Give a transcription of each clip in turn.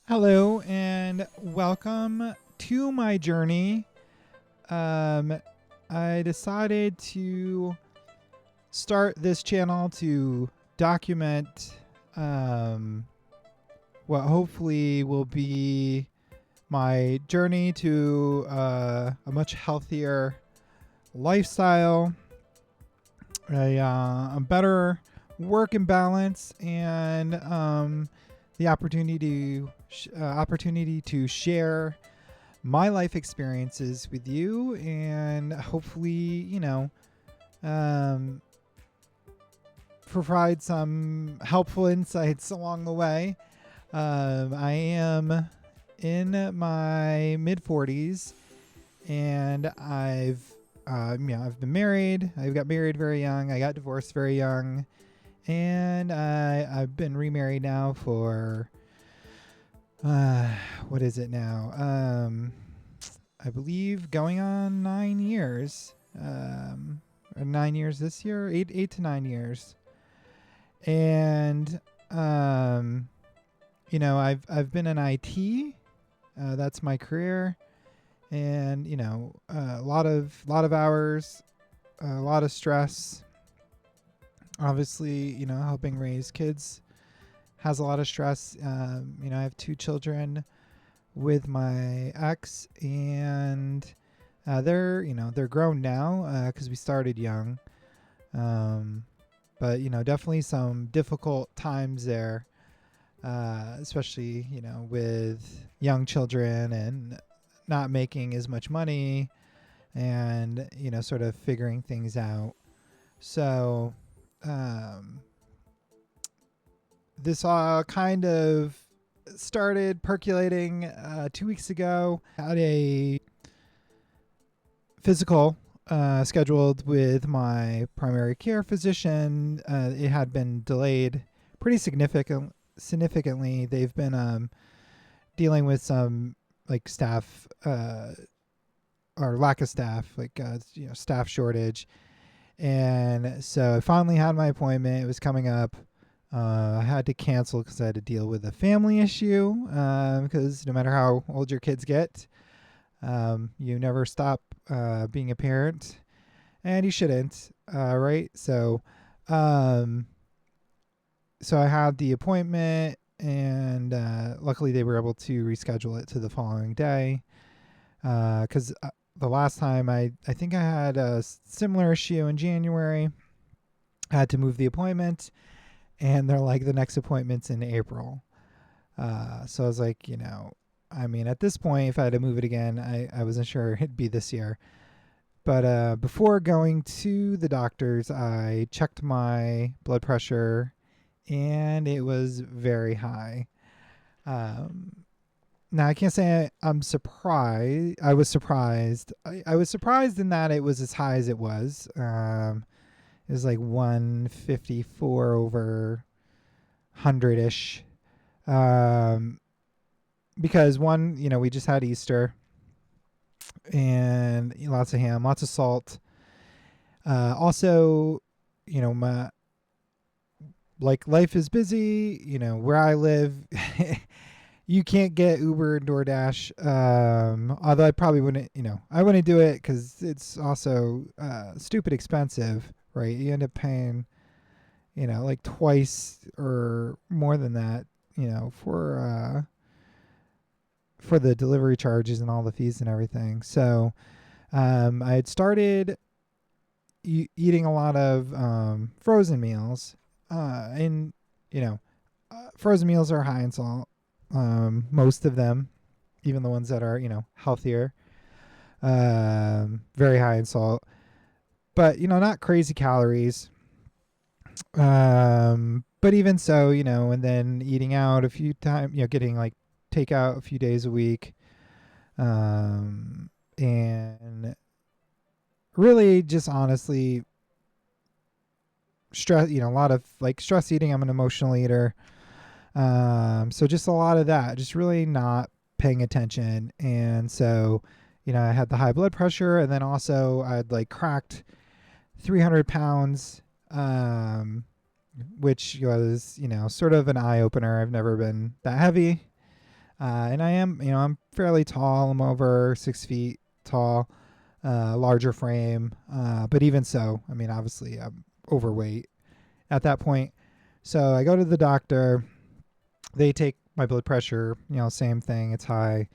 Hello and welcome to my journey. Um, I decided to start this channel to document um, what hopefully will be my journey to a much healthier lifestyle, a better work and balance, and the opportunity to share my life experiences with you, and hopefully, um, provide some helpful insights along the way. I am in my mid 40s, and I've been married. I got married very young. I got divorced very young, and I've been remarried now for what is it now? I believe going on 9 years. 9 years this year, 8 to 9 years, and I've been in IT. That's my career, and a lot of hours, a lot of stress. Obviously, helping raise kids has a lot of stress. I have two children with my ex, and they're grown now because we started young. But definitely some difficult times there, especially with young children and not making as much money, and sort of figuring things out. So this kind of started percolating 2 weeks ago. Had a physical scheduled with my primary care physician. It had been delayed pretty significantly. They've been dealing with some staff or lack of staff, staff shortage. And so I finally had my appointment. It was coming up. I had to cancel because I had to deal with a family issue, because no matter how old your kids get, you never stop being a parent, and you shouldn't, right? So I had the appointment, and luckily they were able to reschedule it to the following day, because the last time I think I had a similar issue in January. I had to move the appointment, and they're like, the next appointment's in April. So I was like, at this point, if I had to move it again, I wasn't sure it'd be this year. But before going to the doctors, I checked my blood pressure, and it was very high. Now, I can't say I'm surprised. I was surprised. I was surprised in that it was as high as it was. It was like 154 over 100-ish. Because we just had Easter, and lots of ham, lots of salt. Also, my life is busy. Where I live, you can't get Uber and DoorDash. Although I probably wouldn't, I wouldn't do it because it's also stupid expensive, right? You end up paying, like twice or more than that, for the delivery charges and all the fees and everything. So I had started eating a lot of frozen meals, and frozen meals are high in salt. Most of them, even the ones that are healthier, very high in salt, but not crazy calories. But even so, and then eating out a few times, getting takeout a few days a week, and really just honestly stress, a lot of stress eating. I'm an emotional eater. So just a lot of that, just really not paying attention. And so, I had the high blood pressure, and then also I'd cracked 300 pounds, which was, sort of an eye opener. I've never been that heavy. And I am, I'm fairly tall. I'm over 6 feet tall, larger frame. But even so, I mean, obviously I'm overweight at that point. So I go to the doctor. They take my blood pressure, same thing. It's high.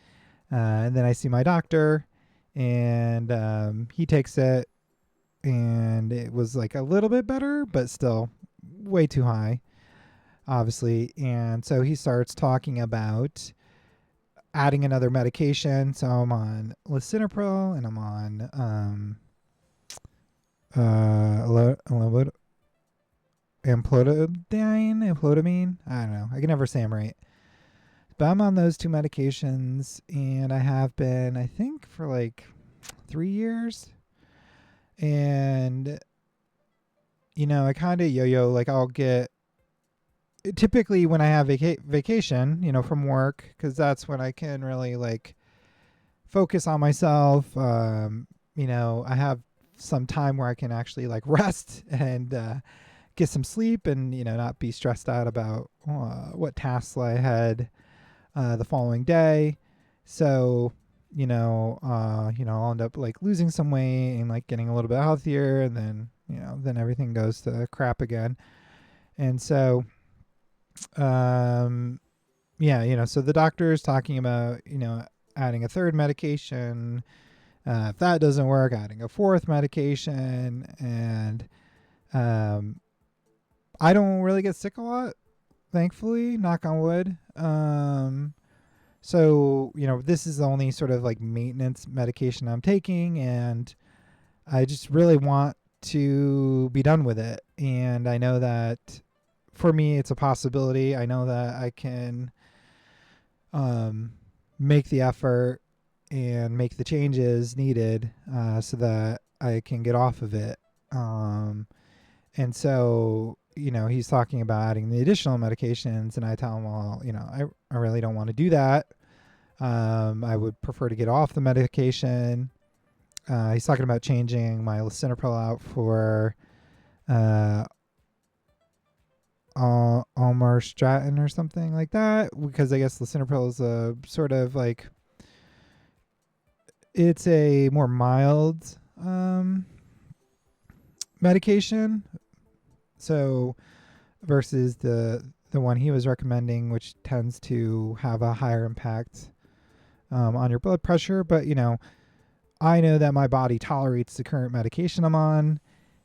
And then I see my doctor, and he takes it, and it was like a little bit better, but still way too high, obviously. And so he starts talking about adding another medication. So I'm on lisinopril, and I'm on amlodipine. I don't know. I can never say them right. But I'm on those two medications, and I have been, I think, for like 3 years. And, I kind of yo-yo. Like, I'll get, typically when I have vacation, from work, because that's when I can really, like, focus on myself. I have some time where I can actually, like, rest and get some sleep and, not be stressed out about what tasks I had the following day. So, I'll end up like losing some weight and like getting a little bit healthier, and then, then everything goes to crap again. And so, so the doctor is talking about, adding a third medication. If that doesn't work, adding a fourth medication. And I don't really get sick a lot, thankfully, knock on wood. So, this is the only sort of like maintenance medication I'm taking, and I just really want to be done with it. And I know that for me, it's a possibility. I know that I can make the effort and make the changes needed so that I can get off of it. And so, he's talking about adding the additional medications, and I tell him, well, I really don't want to do that. I would prefer to get off the medication. He's talking about changing my lisinopril out for Almarstratin or something like that, because I guess lisinopril is a sort of like, it's a more mild medication. So versus the one he was recommending, which tends to have a higher impact on your blood pressure. But, I know that my body tolerates the current medication I'm on,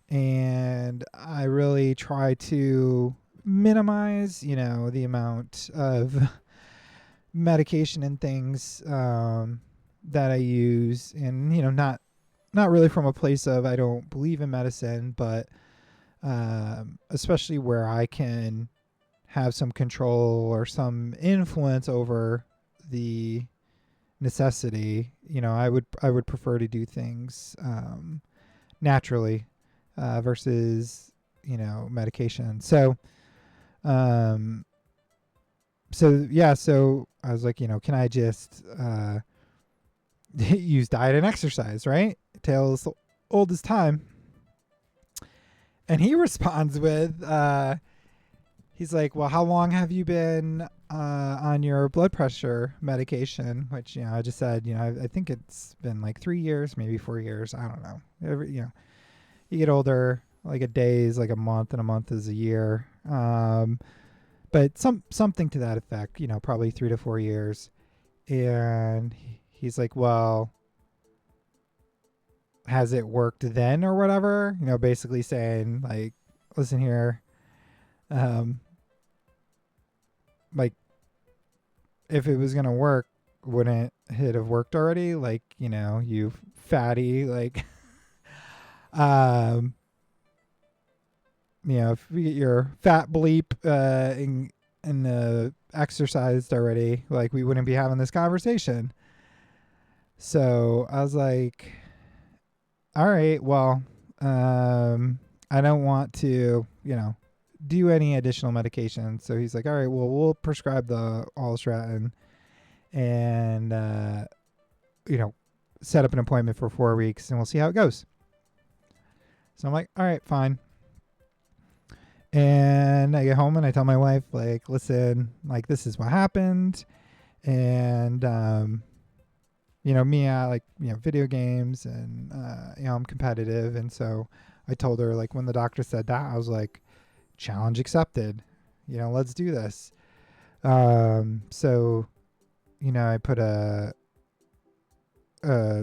and I really try to minimize, the amount of medication and things that I use. And, not really from a place of I don't believe in medicine, but especially where I can have some control or some influence over the necessity. I would prefer to do things naturally versus medication. So so I was like, can I just use diet and exercise, right? Tales old as time. And he responds with, he's like, well, how long have you been on your blood pressure medication? Which, I just said, I think it's been like 3 years, maybe 4 years. I don't know. You get older, like a day is like a month, and a month is a year. But something to that effect, probably 3 to 4 years. And he's like, well, has it worked then or whatever? Basically saying like, listen here, like if it was gonna work, wouldn't it have worked already? Like, you fatty, like, if you get your fat bleep in exercised already, like we wouldn't be having this conversation. So I was like, all right, well, I don't want to, do any additional medication. So he's like, all right, well, we'll prescribe the Alstratin and, set up an appointment for 4 weeks, and we'll see how it goes. So I'm like, all right, fine. And I get home and I tell my wife, like, listen, like, this is what happened. And me, I like video games, and I'm competitive, and so I told her, like, when the doctor said that, I was like, challenge accepted. Let's do this. So I put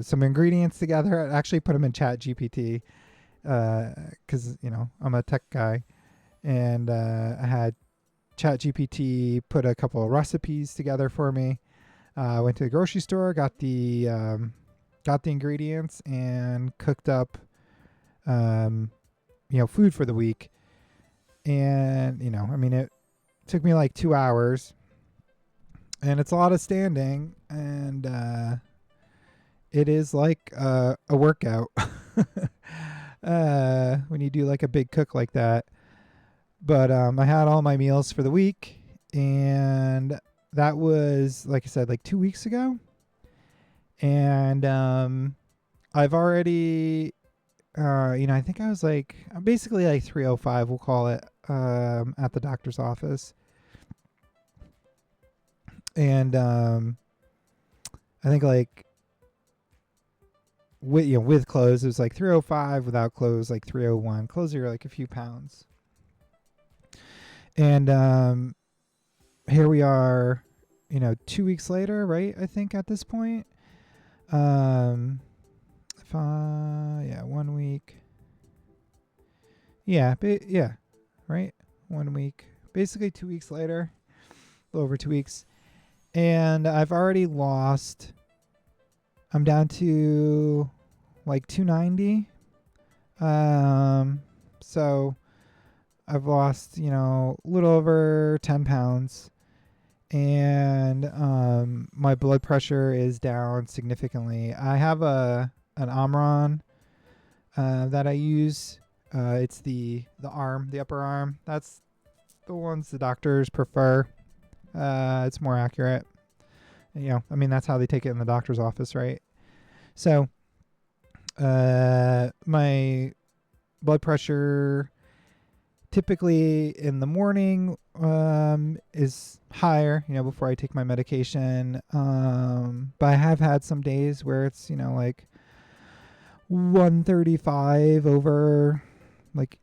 some ingredients together. I actually put them in Chat GPT because I'm a tech guy, and I had Chat GPT put a couple of recipes together for me. I went to the grocery store, got the ingredients, and cooked up food for the week. And it took me like 2 hours, and it's a lot of standing, and it is like a workout when you do like a big cook like that. But I had all my meals for the week, and that was, like I said, like 2 weeks ago. And I've already, I think I was like, I'm basically like 305, we'll call it, at the doctor's office. And I think like with clothes it was like 305, without clothes like 301. Clothes are like a few pounds. And here we are, 2 weeks later, right? I think at this point, 1 week. Yeah, right. 1 week, basically 2 weeks later, a little over 2 weeks, and I've already lost. I'm down to like 290. So I've lost, a little over 10 pounds, and my blood pressure is down significantly. I have an Omron that I use. It's the arm, the upper arm. That's the ones the doctors prefer. It's more accurate. That's how they take it in the doctor's office, right? So my blood pressure typically in the morning is higher, before I take my medication. But I have had some days where it's, like 135 over like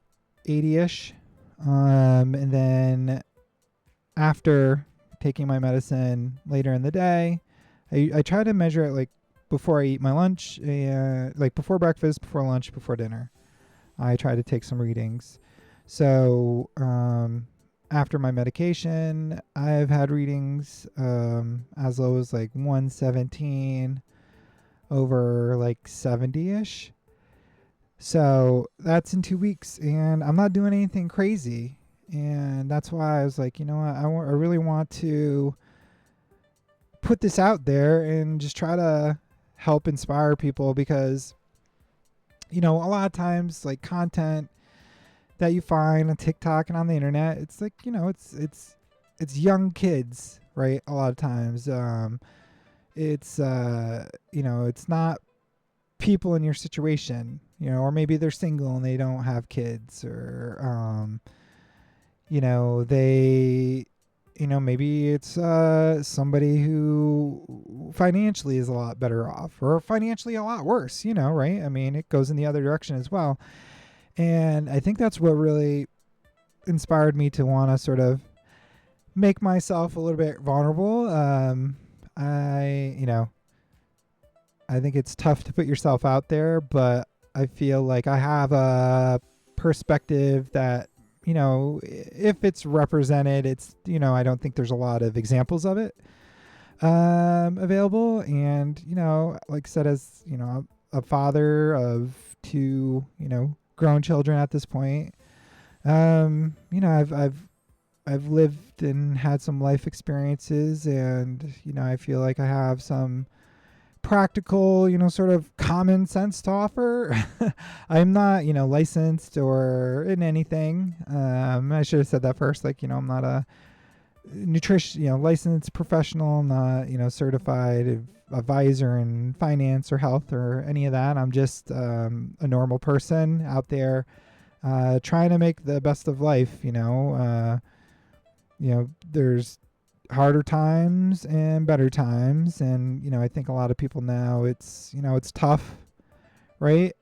80-ish. And then after taking my medicine later in the day, I try to measure it like before I eat my lunch, like before breakfast, before lunch, before dinner. I try to take some readings. So after my medication, I've had readings as low as like 117 over like 70-ish. So that's in 2 weeks, and I'm not doing anything crazy. And that's why I was like, you know what, I really want to put this out there and just try to help inspire people, because a lot of times, like, content that you find on TikTok and on the internet, it's like, it's young kids, right? A lot of times, it's it's not people in your situation, or maybe they're single and they don't have kids, or they, maybe it's somebody who financially is a lot better off, or financially a lot worse, right? It goes in the other direction as well. And I think that's what really inspired me to want to sort of make myself a little bit vulnerable. I think it's tough to put yourself out there, but I feel like I have a perspective that, if it's represented, it's, I don't think there's a lot of examples of it available. And, like I said, as, a father of 2, grown children at this point, I've lived and had some life experiences, and, I feel like I have some practical, sort of common sense to offer. I'm not, licensed or in anything. I should have said that first. Like, I'm not a nutrition, licensed professional. I'm not, certified advisor in finance or health or any of that. I'm just a normal person out there trying to make the best of life. There's harder times and better times, and I think a lot of people now, it's tough, right?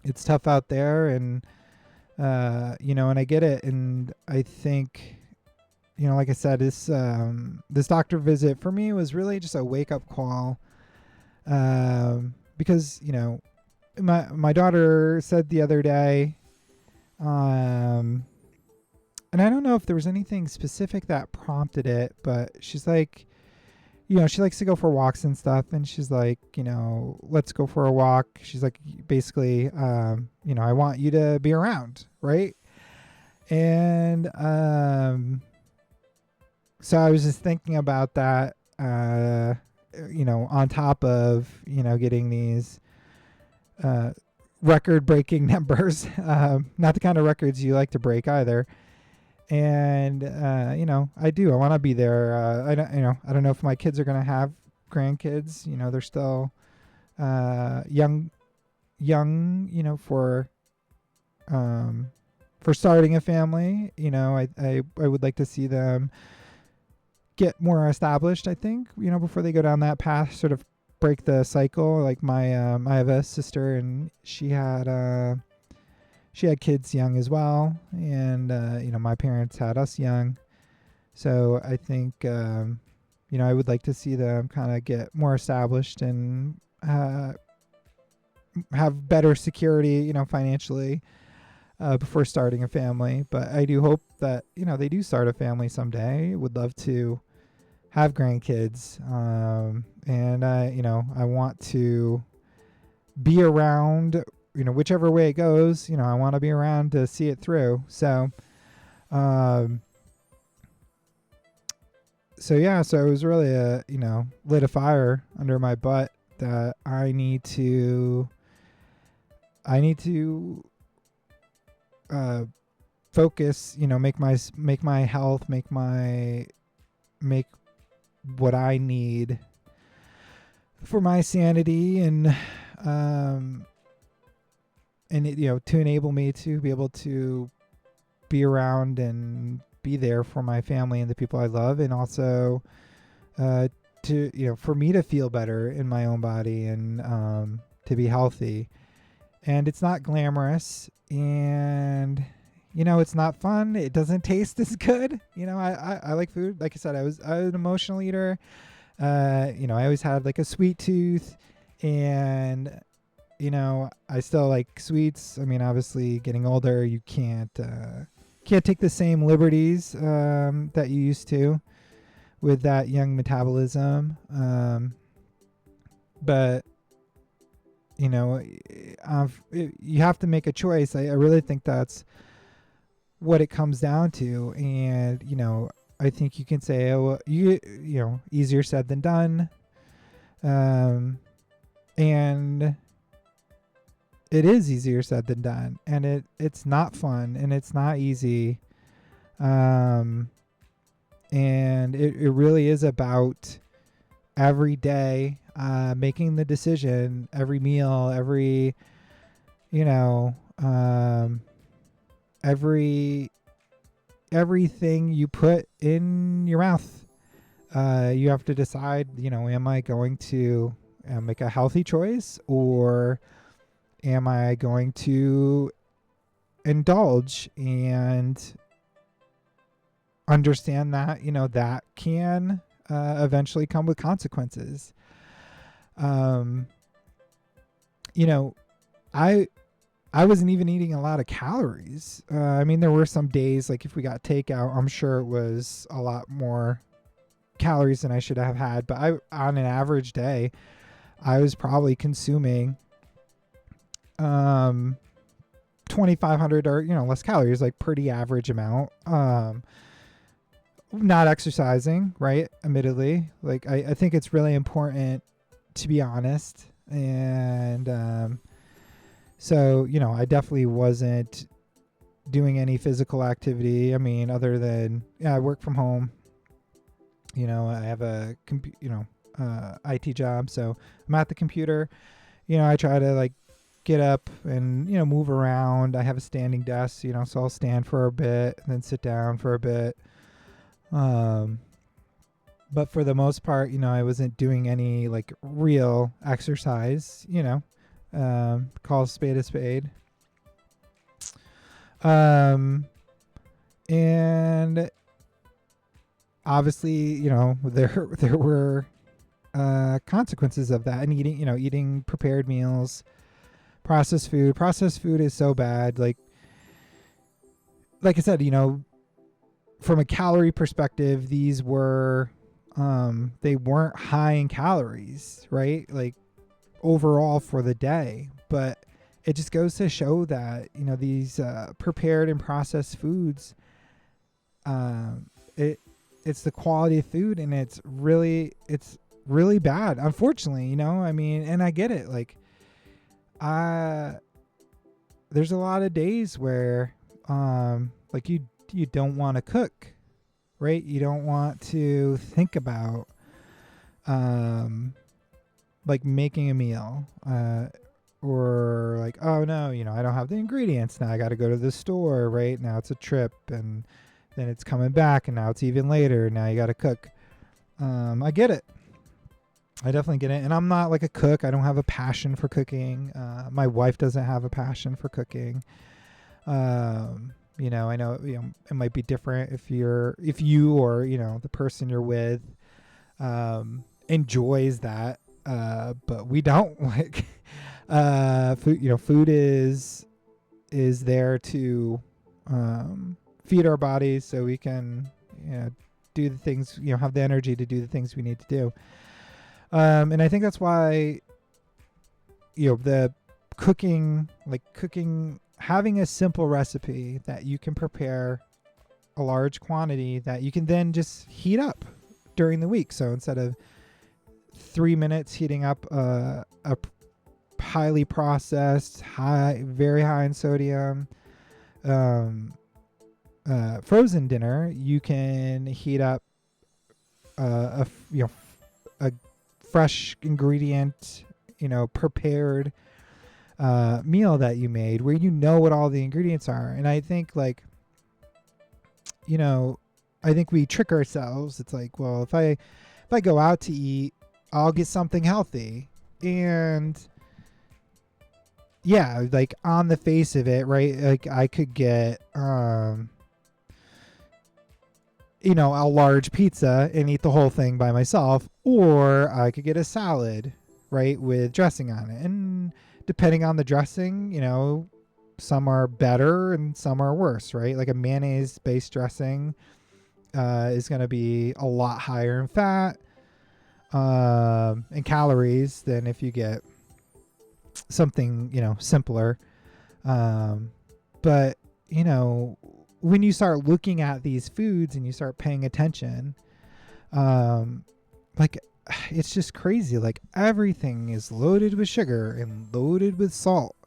It's tough out there, and and I get it, and I think, like I said, this doctor visit for me was really just a wake up call, because my daughter said the other day, and I don't know if there was anything specific that prompted it, but she's like, she likes to go for walks and stuff, and she's like, let's go for a walk. She's like, basically, I want you to be around, right? And so I was just thinking about that, on top of, getting these record-breaking numbers, not the kind of records you like to break either. And I want to be there. I don't know if my kids are going to have grandkids. They're still young, for starting a family. I would like to see them get more established, I think, before they go down that path, sort of break the cycle. Like I have a sister, and she had kids young as well, and my parents had us young, so I think I would like to see them kind of get more established and have better security, financially, before starting a family. But I do hope that they do start a family someday. Would love to have grandkids, and I want to be around, whichever way it goes. I want to be around to see it through. So it was really lit a fire under my butt that I need to focus, make my health, make what I need for my sanity, and it, to enable me to be able to be around and be there for my family and the people I love, and also to for me to feel better in my own body, and to be healthy. And it's not glamorous, and it's not fun. It doesn't taste as good. I like food. Like I said, I was an emotional eater. I always had like a sweet tooth, and I still like sweets. I mean, obviously, getting older, you can't take the same liberties that you used to with that young metabolism. But you have to make a choice. I really think that's what it comes down to. And I think you can say, oh, easier said than done. And it is easier said than done, and it's not fun, and it's not easy. And it really is about every day, making the decision, every meal, everything you put in your mouth. You have to decide, am I going to make a healthy choice, or am I going to indulge and understand that, that can eventually come with consequences. I wasn't even eating a lot of calories. I mean, there were some days, like if we got takeout, I'm sure it was a lot more calories than I should have had. But on an average day, I was probably consuming 2,500 or less calories, like pretty average amount. Not exercising, right? Admittedly, like I think it's really important to be honest, and so I definitely wasn't doing any physical activity. I mean, other than I work from home. I have a IT job, so I'm at the computer. I try to like get up and move around. I have a standing desk, so I'll stand for a bit and then sit down for a bit. Um, but for the most part, I wasn't doing any like real exercise, call a spade a spade. And obviously, there were consequences of that, and eating prepared meals, processed food. Processed food is so bad. Like I said, from a calorie perspective, these were they weren't high in calories, right? Like overall for the day, but it just goes to show that these prepared and processed foods, it's the quality of food, and it's really bad, unfortunately. I mean, and I get it. Like there's a lot of days where like you don't want to cook, right? You don't want to think about like making a meal, or like, oh no, I don't have the ingredients now. I got to go to the store, right? Now it's a trip, and then it's coming back, and now it's even later. Now you got to cook. I get it. I definitely get it. And I'm not like a cook. I don't have a passion for cooking. My wife doesn't have a passion for cooking. I know, it might be different if you or, the person you're with, enjoys that. But we don't. Like, food, food is there to, feed our bodies so we can, do the things, have the energy to do the things we need to do. And I think that's why, the cooking, having a simple recipe that you can prepare a large quantity that you can then just heat up during the week. So instead of 3 minutes heating up a highly processed, very high in sodium, frozen dinner, you can heat up a fresh ingredient, prepared meal that you made, where what all the ingredients are. And I think I think we trick ourselves. It's like, well, if I go out to eat, I'll get something healthy. And yeah, like on the face of it, right? Like I could get a large pizza and eat the whole thing by myself, or I could get a salad, right, with dressing on it. And depending on the dressing, some are better and some are worse, right? Like a mayonnaise-based dressing is going to be a lot higher in fat and calories than if you get something, simpler. But, when you start looking at these foods and you start paying attention, it's just crazy. Like everything is loaded with sugar and loaded with salt.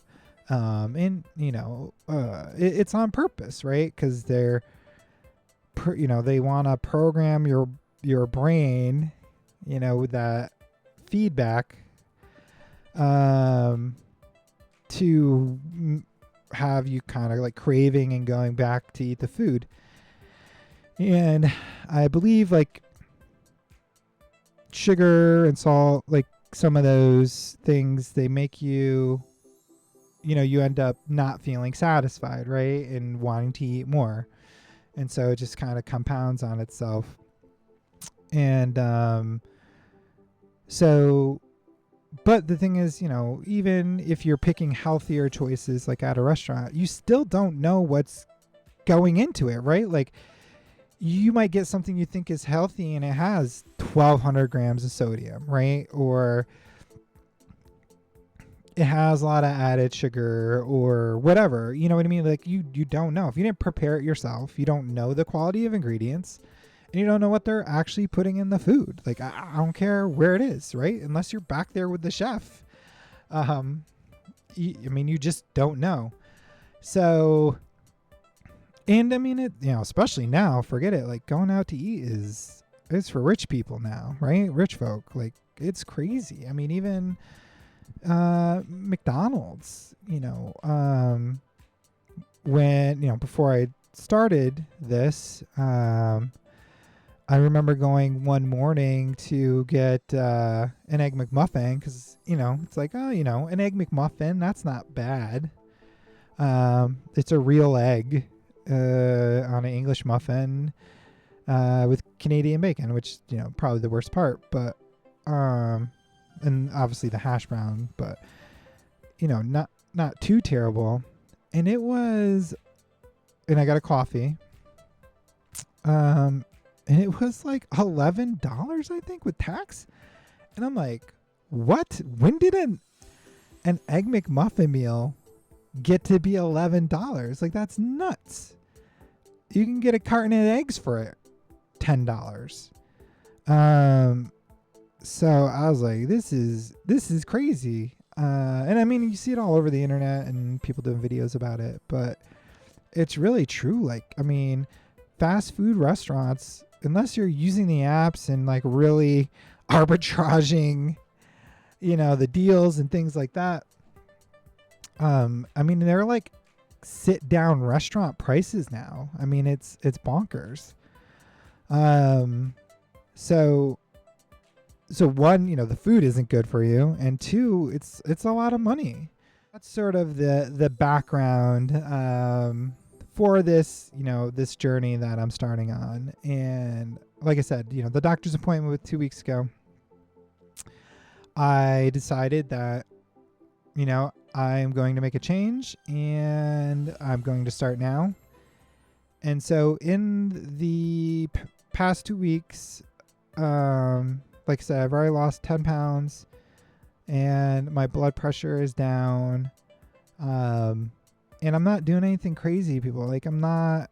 And it's on purpose, right? Because they want to program your brain, with that feedback, to have you kind of like craving and going back to eat the food. And I believe like sugar and salt, like some of those things, they make you, you end up not feeling satisfied, right? And wanting to eat more. And so it just kind of compounds on itself. And but the thing is, even if you're picking healthier choices like at a restaurant, you still don't know what's going into it, right? Like you might get something you think is healthy and it has 1,200 grams of sodium, right? Or it has a lot of added sugar or whatever. You know what I mean? Like you don't know. If you didn't prepare it yourself, you don't know the quality of ingredients. And you don't know what they're actually putting in the food. Like, I don't care where it is, right? Unless you're back there with the chef. You just don't know. So, and I mean, especially now, forget it. Like, going out to eat it's for rich people now, right? Rich folk. Like, it's crazy. I mean, even McDonald's, when, before I started this, I remember going one morning to get an egg McMuffin because, it's like, oh, an egg McMuffin, that's not bad. It's a real egg on an English muffin with Canadian bacon, which, probably the worst part, but, and obviously the hash brown, but, not too terrible. And it was, and I got a coffee. And it was like $11, I think, with tax. And I'm like, what? When did an Egg McMuffin meal get to be $11? Like, that's nuts. You can get a carton of eggs for $10. So I was like, this is crazy. And I mean, you see it all over the internet and people doing videos about it, but it's really true. Like, I mean, fast food restaurants, unless you're using the apps and like really arbitraging, the deals and things like that. I mean, they're like sit down restaurant prices now. I mean, it's bonkers. So one, the food isn't good for you, and two, it's a lot of money. That's sort of the background for this, this journey that I'm starting on. And like I said, the doctor's appointment was 2 weeks ago. I decided that, I'm going to make a change and I'm going to start now. And so in the past 2 weeks, like I said, I've already lost 10 pounds and my blood pressure is down. And I'm not doing anything crazy, people. Like, I'm not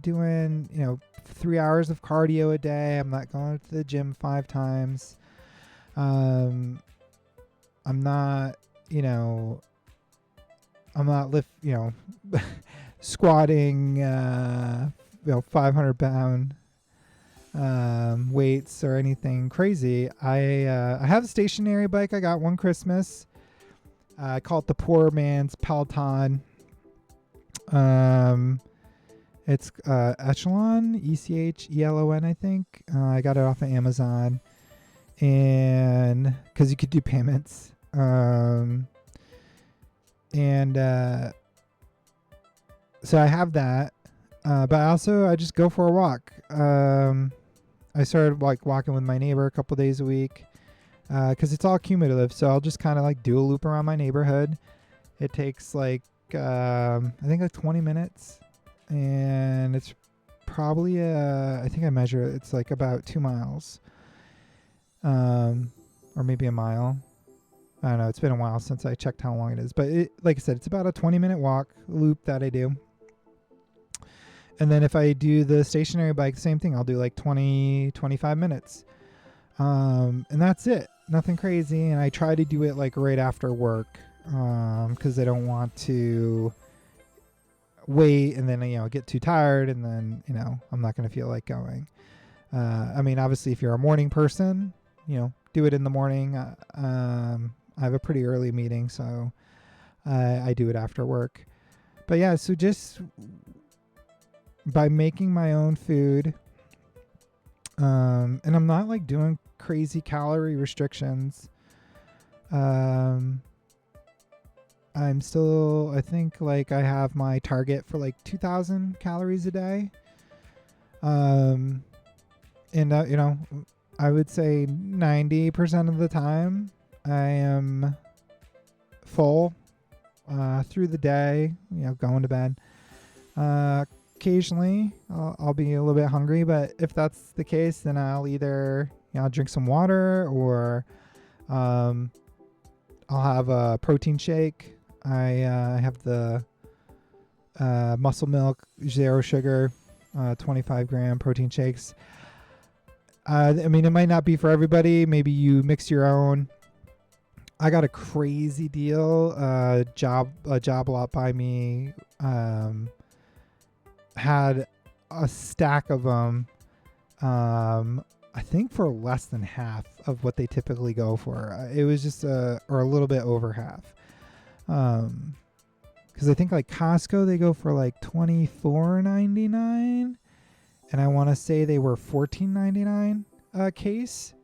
doing, 3 hours of cardio a day. I'm not going to the gym 5 times. I'm not, squatting, 500 pound weights or anything crazy. I have a stationary bike I got one Christmas. I call it the poor man's Peloton. It's Echelon, ECHELON, I think. I got it off of Amazon, and because you could do payments. So I have that, but I just go for a walk. I started like walking with my neighbor a couple days a week. Because it's all cumulative, so I'll just kind of like do a loop around my neighborhood. It takes like I think like 20 minutes, and it's probably I think I measure it. It's like about 2 miles, or maybe a mile. I don't know. It's been a while since I checked how long it is, but like I said, it's about a 20-minute walk loop that I do. And then if I do the stationary bike, same thing. I'll do like 20-25 minutes. And that's it. Nothing crazy. And I try to do it like right after work, because I don't want to wait and then, get too tired and then, I'm not going to feel like going. I mean, obviously if you're a morning person, do it in the morning. I have a pretty early meeting, so I do it after work. But yeah, so just by making my own food, and I'm not like doing crazy calorie restrictions. I'm still, I think like I have my target for like 2,000 calories a day. And I would say 90% of the time I am full through the day, going to bed. Occasionally I'll be a little bit hungry, but if that's the case, then I'll either I'll drink some water, or I'll have a protein shake. I have the Muscle Milk Zero Sugar 25 gram protein shakes. I mean, it might not be for everybody. Maybe you mix your own. I got a crazy deal. A job lot by me had a stack of them. I think for less than half of what they typically go for. It was just or a little bit over half. Because I think like Costco, they go for like $24.99, and I want to say they were $14.99 a case.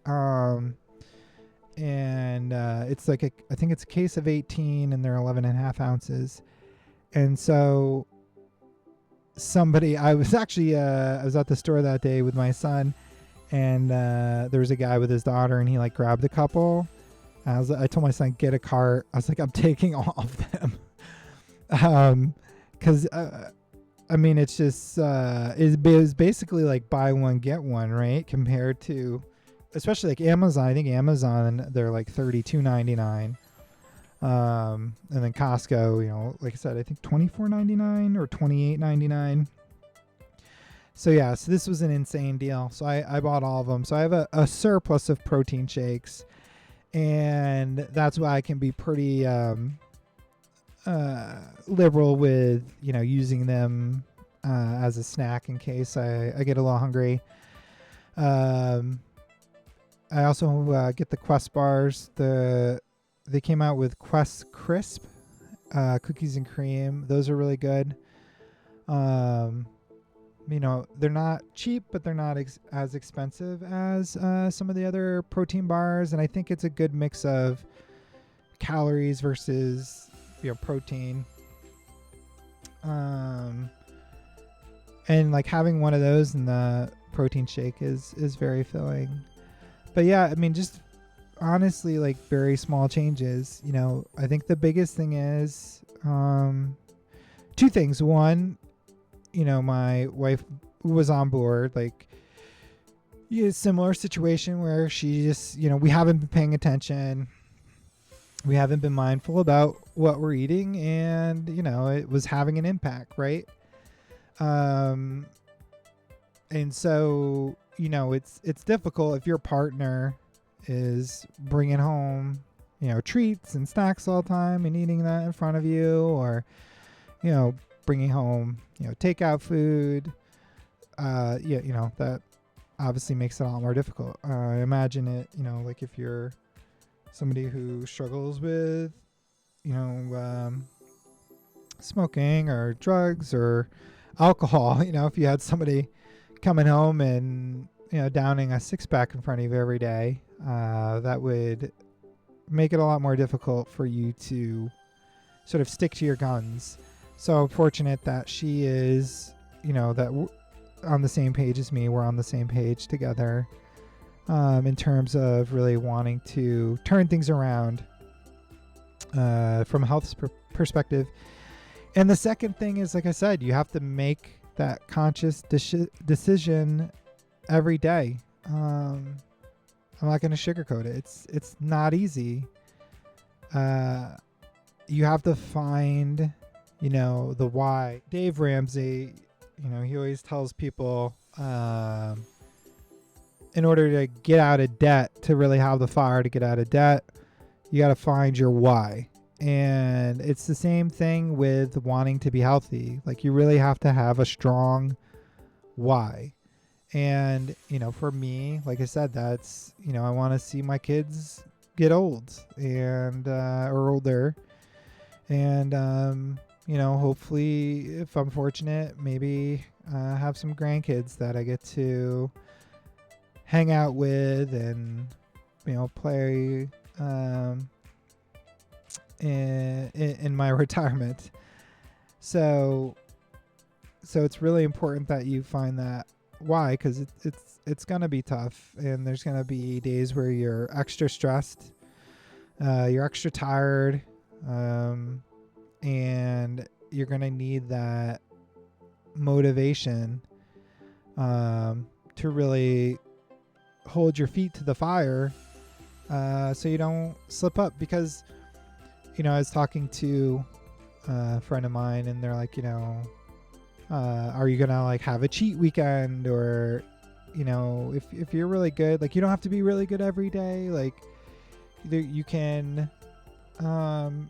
And it's like I think it's a case of 18, and they're 11 and a half ounces. And so I was actually I was at the store that day with my son, and there was a guy with his daughter, and he like grabbed a couple. I told my son, get a cart. I was like, I'm taking all of them. Because I mean, it's just it was basically like buy one get one, right? Compared to, especially like Amazon. I think Amazon, they're like $32.99. And then Costco, you know, like I said, I think $24.99 or $28.99. So yeah, so this was an insane deal. So I bought all of them. So I have a surplus of protein shakes, and that's why I can be pretty liberal with, you know, using them as a snack in case I get a little hungry. I also get the Quest bars. They came out with Quest Crisp cookies and cream. Those are really good. You know, they're not cheap, but they're not as expensive as some of the other protein bars, and I think it's a good mix of calories versus, you know, protein. And like having one of those in the protein shake is very filling. But yeah, I mean, just honestly, like very small changes. You know, I think the biggest thing is two things. One, you know, my wife was on board, like, yeah, similar situation where she just, you know, we haven't been paying attention. We haven't been mindful about what we're eating, and, you know, it was having an impact, right? And so, you know, it's difficult if your partner is bringing home, you know, treats and snacks all the time and eating that in front of you, or, you know, bringing home, you know, takeout food. Yeah, you know, that obviously makes it a lot more difficult. Imagine it, you know, like if you're somebody who struggles with, you know, smoking or drugs or alcohol, you know, if you had somebody coming home and, you know, downing a 6-pack in front of you every day, that would make it a lot more difficult for you to sort of stick to your guns. So I'm fortunate that she is, you know, on the same page as me. We're on the same page together in terms of really wanting to turn things around from a health perspective. And the second thing is, like I said, you have to make that conscious decision every day. I'm not going to sugarcoat it. It's not easy. You have to find, you know, the why. Dave Ramsey, you know, he always tells people in order to get out of debt, to really have the fire to get out of debt, you got to find your why. And it's the same thing with wanting to be healthy. Like, you really have to have a strong why. And, you know, for me, like I said, that's, you know, I want to see my kids get old and or older. And, you know, hopefully, if I'm fortunate, maybe have some grandkids that I get to hang out with and, you know, play in my retirement. So it's really important that you find that why, because it's gonna be tough, and there's gonna be days where you're extra stressed, you're extra tired, and you're gonna need that motivation to really hold your feet to the fire, so you don't slip up. Because, you know, I was talking to a friend of mine, and they're like, you know, are you gonna like have a cheat weekend, or, you know, if you're really good, like, you don't have to be really good every day, like you can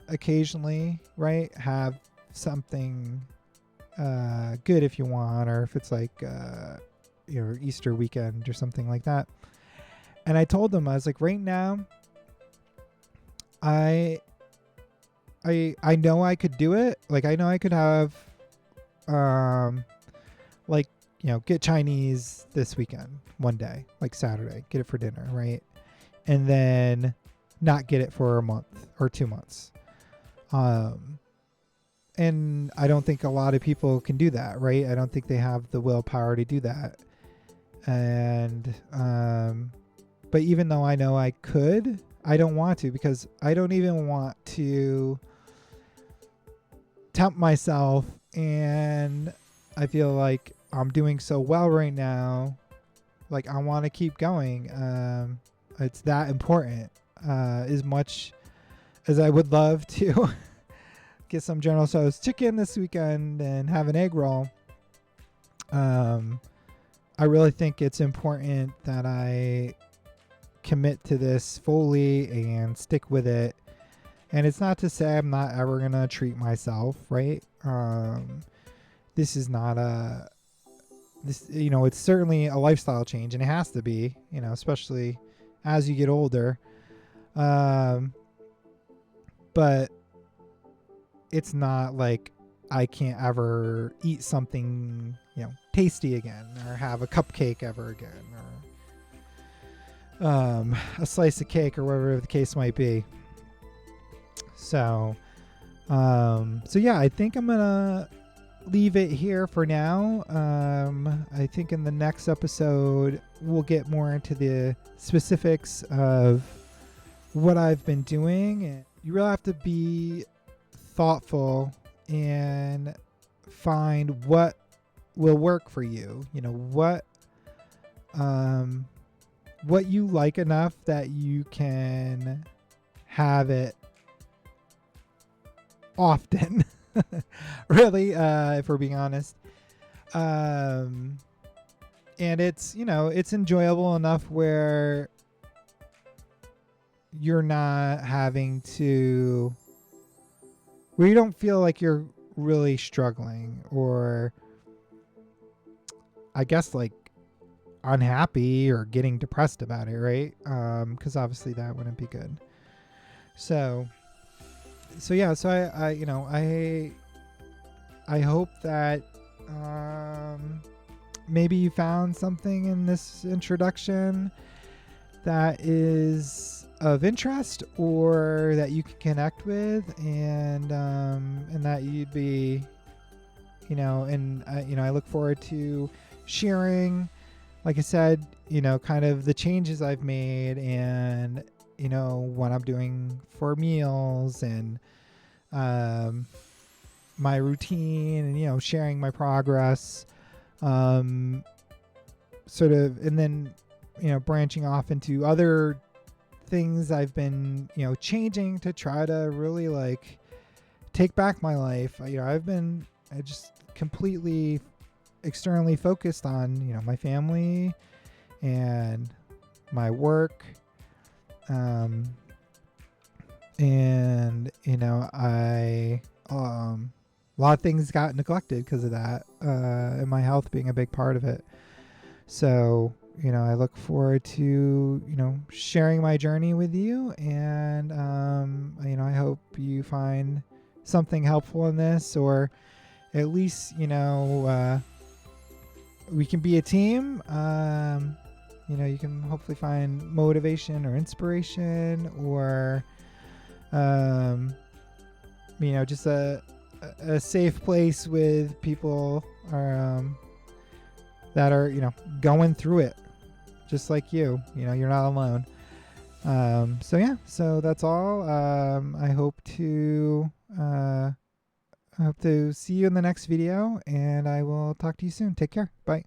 occasionally, right, have something good if you want, or if it's like you know, Easter weekend or something like that. And I told them, I was like, right now I know I could do it. Like, I know I could have like get Chinese this weekend, one day, like Saturday, get it for dinner, right? And then not get it for a month or 2 months. And I don't think a lot of people can do that, right? I don't think they have the willpower to do that. And, but even though I know I could, I don't want to, because I don't even want to tempt myself, and I feel like I'm doing so well right now. Like, I want to keep going. It's that important. As much as I would love to get some General Tso's chicken this weekend and have an egg roll, I really think it's important that I commit to this fully and stick with it. And it's not to say I'm not ever going to treat myself, right? This is not it's certainly a lifestyle change, and it has to be, especially as you get older. But it's not like I can't ever eat something, tasty again, or have a cupcake ever again, or a slice of cake, or whatever the case might be. So yeah, I think I'm gonna leave it here for now. I think in the next episode we'll get more into the specifics of what I've been doing, and you really have to be thoughtful and find what will work for you. What you like enough that you can have it often. Really, if we're being honest. And it's, it's enjoyable enough where you're not having to, where you don't feel like you're really struggling, or I guess like unhappy or getting depressed about it, right? Because obviously that wouldn't be good. So yeah, so I hope that maybe you found something in this introduction that is of interest, or that you can connect with, and that you'd be, I look forward to sharing, like I said, kind of the changes I've made, and what I'm doing for meals, and my routine, and sharing my progress, sort of, and then branching off into other things I've been changing to try to really like take back my life. I just completely externally focused on my family and my work, and I a lot of things got neglected because of that, and my health being a big part of it. So I look forward to sharing my journey with you, and I hope you find something helpful in this, or at least we can be a team. You can hopefully find motivation or inspiration, or just a safe place with people that are going through it just like you. You're not alone. So that's all. I hope to see you in the next video, and I will talk to you soon. Take care. Bye.